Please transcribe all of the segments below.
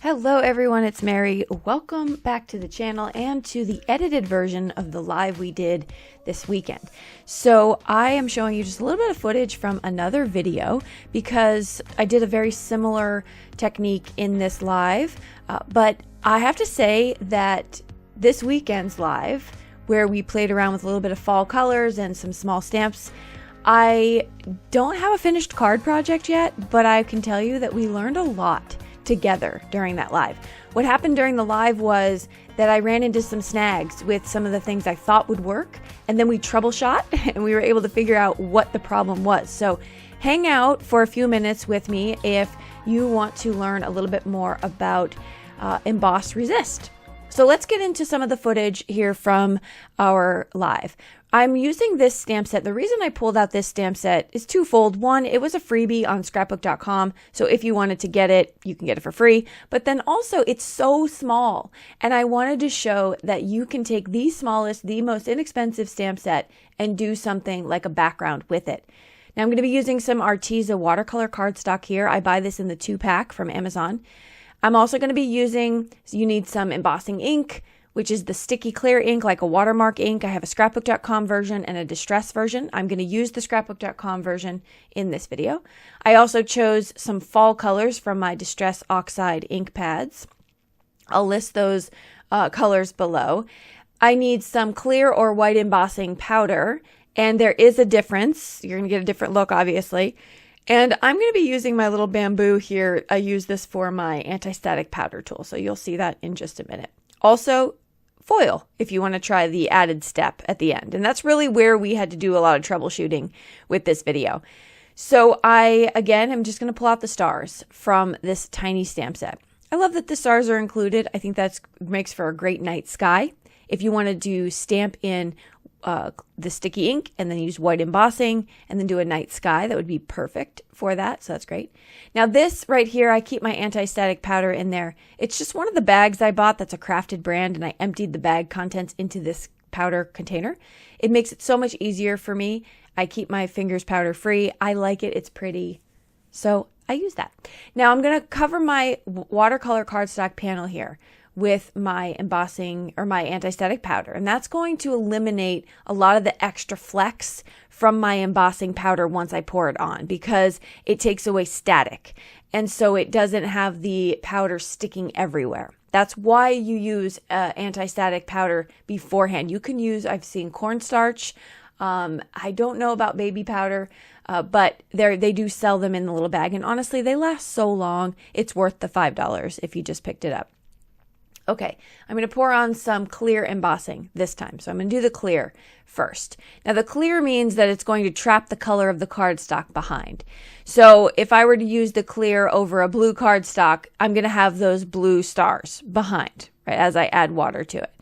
Hello everyone, it's Mary. Welcome back to the channel and to the edited version of the live we did this weekend. So I am showing you just a little bit of footage from another video because I did a very similar technique in this live, but I have to say that this weekend's live, where we played around with a little bit of fall colors and some small stamps, I don't have a finished card project yet, but I can tell you that we learned a lot together during that live. What happened during the live was that I ran into some snags with some of the things I thought would work, and then we troubleshot and we were able to figure out what the problem was. So hang out for a few minutes with me if you want to learn a little bit more about Emboss Resist. So let's get into some of the footage here from our live. I'm using this stamp set. The reason I pulled out this stamp set is twofold. One, it was a freebie on scrapbook.com. So if you wanted to get it, you can get it for free. But then also it's so small. And I wanted to show that you can take the smallest, the most inexpensive stamp set and do something like a background with it. Now I'm going to be using some 𝗥𝗘𝗖𝗢𝗥𝗚𝗜 watercolor cardstock here. I buy this in the 2-pack from Amazon. I'm also going to be using, so you need some embossing ink, which is the sticky clear ink, like a watermark ink. I have a scrapbook.com version and a distress version. I'm going to use the scrapbook.com version in this video. I also chose some fall colors from my distress oxide ink pads. I'll list those colors below. I need some clear or white embossing powder, and there is a difference. You're going to get a different look, obviously. And I'm going to be using my little bamboo here. I use this for my anti-static powder tool, so you'll see that in just a minute. Also, foil, if you want to try the added step at the end. And that's really where we had to do a lot of troubleshooting with this video. So again, I'm just going to pull out the stars from this tiny stamp set. I love that the stars are included. I think that makes for a great night sky. If you wanted to stamp in the sticky ink and then use white embossing and then do a night sky, that would be perfect for that. So that's great. Now this right here, I keep my anti-static powder in there. It's just one of the bags I bought that's a crafted brand, and I emptied the bag contents into this powder container. It makes it so much easier for me. I keep my fingers powder free. I like it. It's pretty. So I use that. Now I'm going to cover my watercolor cardstock panel here with my embossing or my anti-static powder. And that's going to eliminate a lot of the extra flex from my embossing powder once I pour it on, because it takes away static. And so it doesn't have the powder sticking everywhere. That's why you use anti-static powder beforehand. You can use, I've seen cornstarch. I don't know about baby powder, but they do sell them in the little bag. And honestly, they last so long. It's worth the $5 if you just picked it up. Okay, I'm going to pour on some clear embossing this time. So I'm going to do the clear first. Now the clear means that it's going to trap the color of the cardstock behind. So if I were to use the clear over a blue cardstock, I'm going to have those blue stars behind, right, as I add water to it.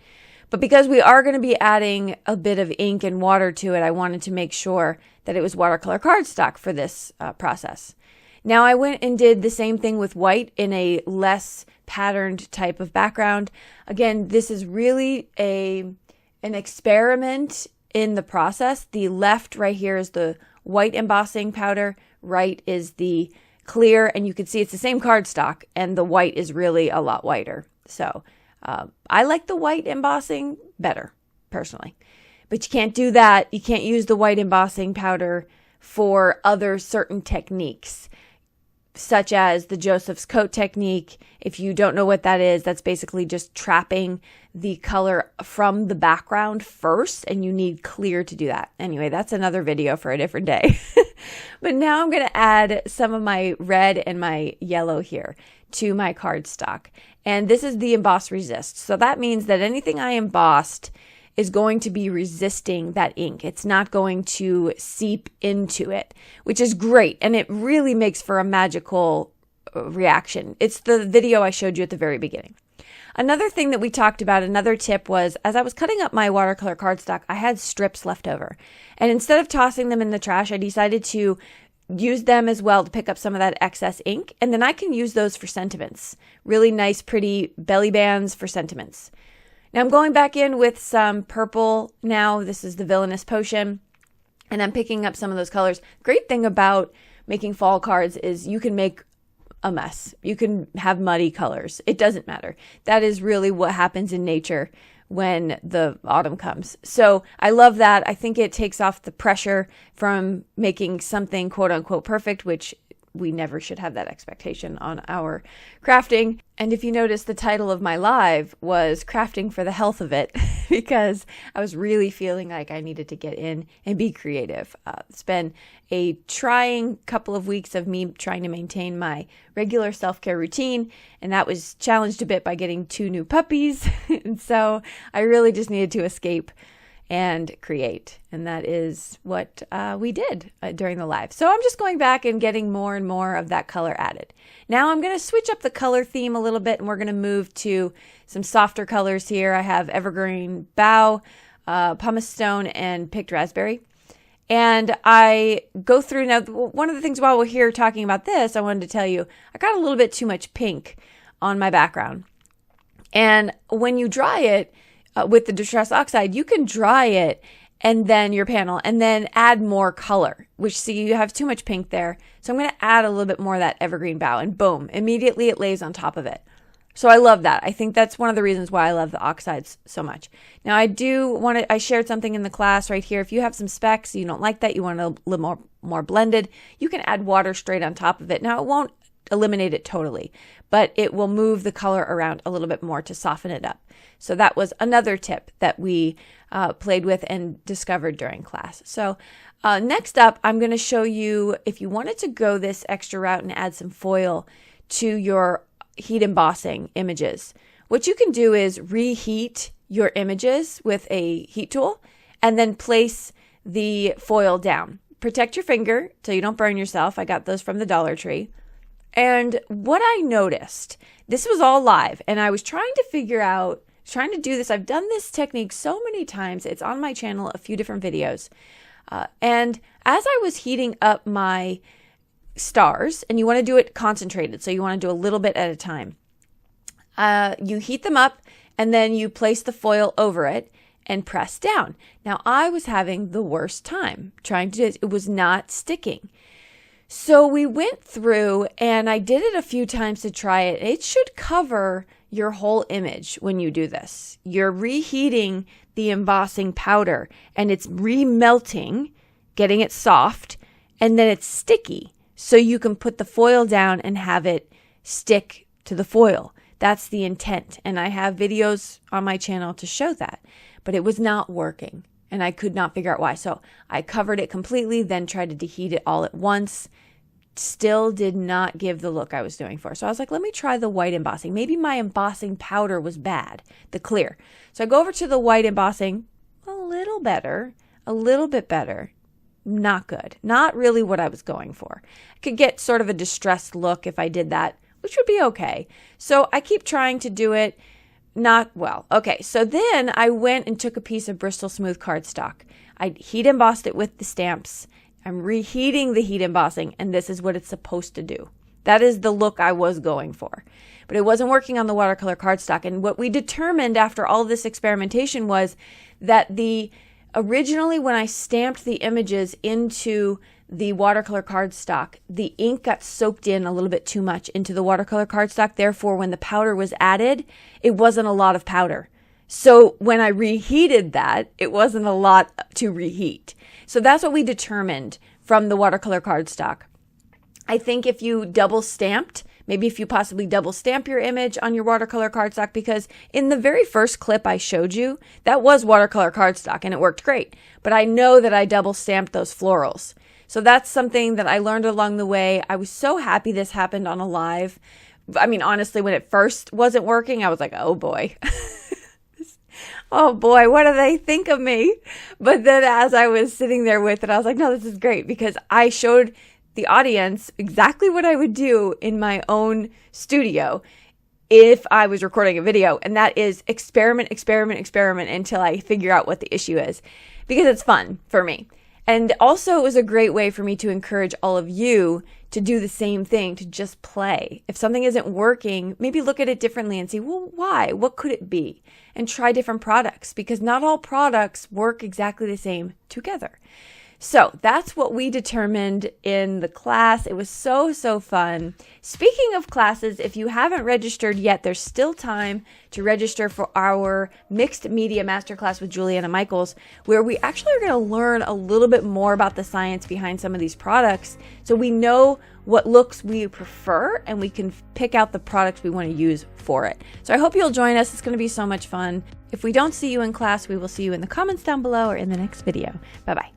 But because we are going to be adding a bit of ink and water to it, I wanted to make sure that it was watercolor cardstock for this process. Now I went and did the same thing with white in a less patterned type of background. Again, this is really an experiment in the process. The left right here is the white embossing powder, right is the clear, and you can see it's the same cardstock, and the white is really a lot whiter. So I like the white embossing better, personally. But you can't do that. You can't use the white embossing powder for other certain techniques, such as the Joseph's coat technique. If you don't know what that is, that's basically just trapping the color from the background first, and you need clear to do that. Anyway, that's another video for a different day. But now I'm going to add some of my red and my yellow here to my cardstock. And this is the Emboss Resist. So that means that anything I embossed is going to be resisting that ink. It's not going to seep into it, which is great. And it really makes for a magical reaction. It's the video I showed you at the very beginning. Another thing that we talked about, another tip, was as I was cutting up my watercolor cardstock, I had strips left over. And instead of tossing them in the trash, I decided to use them as well to pick up some of that excess ink. And then I can use those for sentiments. Really nice, pretty belly bands for sentiments. Now I'm going back in with some purple now. This is the Villainous Potion. And I'm picking up some of those colors. Great thing about making fall cards is you can make a mess. You can have muddy colors. It doesn't matter. That is really what happens in nature when the autumn comes. So I love that. I think it takes off the pressure from making something quote unquote perfect, which we never should have that expectation on our crafting. And if you notice, the title of my live was Crafting for the Health of It, because I was really feeling like I needed to get in and be creative. It's been a trying couple of weeks of me trying to maintain my regular self-care routine, and that was challenged a bit by getting 2 new puppies. And so I really just needed to escape and create. And that is what we did during the live. So I'm just going back and getting more and more of that color added. Now I'm going to switch up the color theme a little bit, and we're going to move to some softer colors here. I have evergreen bough, pumice stone, and picked raspberry. And I go through now. One of the things while we're here talking about this, I wanted to tell you, I got a little bit too much pink on my background. And when you dry it, with the distress oxide, you can dry it and then your panel and then add more color, which see you have too much pink there. So I'm going to add a little bit more of that evergreen bough, and boom, immediately it lays on top of it. So I love that. I think that's one of the reasons why I love the oxides so much. Now I shared something in the class right here. If you have some specks, you don't like that, you want it a little more blended, you can add water straight on top of it. Now it won't eliminate it totally, but it will move the color around a little bit more to soften it up. So that was another tip that we played with and discovered during class. So next up, I'm going to show you, if you wanted to go this extra route and add some foil to your heat embossing images, what you can do is reheat your images with a heat tool and then place the foil down. Protect your finger so you don't burn yourself. I got those from the Dollar Tree. And what I noticed, this was all live, and I was trying to do this. I've done this technique so many times. It's on my channel, a few different videos. And as I was heating up my stars, and you want to do it concentrated, so you want to do a little bit at a time. You heat them up, and then you place the foil over it and press down. Now, I was having the worst time trying to do it. It was not sticking. So we went through, and I did it a few times to try it. It should cover your whole image when you do this. You're reheating the embossing powder, and it's remelting, getting it soft, and then it's sticky. So you can put the foil down and have it stick to the foil. That's the intent. And I have videos on my channel to show that, but it was not working. And I could not figure out why. So I covered it completely, then tried to deheat it all at once. Still did not give the look I was doing for. So I was like, let me try the white embossing. Maybe my embossing powder was bad, the clear. So I go over to the white embossing, a little bit better. Not good. Not really what I was going for. I could get sort of a distressed look if I did that, which would be okay. So I keep trying to do it. Not well. Okay, so then I went and took a piece of Bristol Smooth cardstock. I heat embossed it with the stamps. I'm reheating the heat embossing, and this is what it's supposed to do. That is the look I was going for. But it wasn't working on the watercolor cardstock. And what we determined after all this experimentation was that originally when I stamped the images into the watercolor cardstock, the ink got soaked in a little bit too much into the watercolor cardstock. Therefore, when the powder was added, it wasn't a lot of powder. So when I reheated that, it wasn't a lot to reheat. So that's what we determined from the watercolor cardstock. I think if you double stamped, maybe if you possibly double stamp your image on your watercolor cardstock, because in the very first clip I showed you, that was watercolor cardstock and it worked great. But I know that I double stamped those florals. So that's something that I learned along the way. I was so happy this happened on a live. I mean, honestly, when it first wasn't working, I was like, oh boy. Oh boy, what do they think of me? But then as I was sitting there with it, I was like, no, this is great, because I showed the audience exactly what I would do in my own studio if I was recording a video. And that is experiment until I figure out what the issue is, because it's fun for me. And also it was a great way for me to encourage all of you to do the same thing, to just play. If something isn't working, maybe look at it differently and see, well, why? What could it be? And try different products, because not all products work exactly the same together. So that's what we determined in the class. It was so fun. Speaking of classes, if you haven't registered yet, there's still time to register for our mixed media masterclass with Juliana Michaels, where we actually are going to learn a little bit more about the science behind some of these products, so we know what looks we prefer and we can pick out the products we want to use for it. So I hope you'll join us. It's going to be so much fun. If we don't see you in class, we will see you in the comments down below or in the next video. Bye-bye.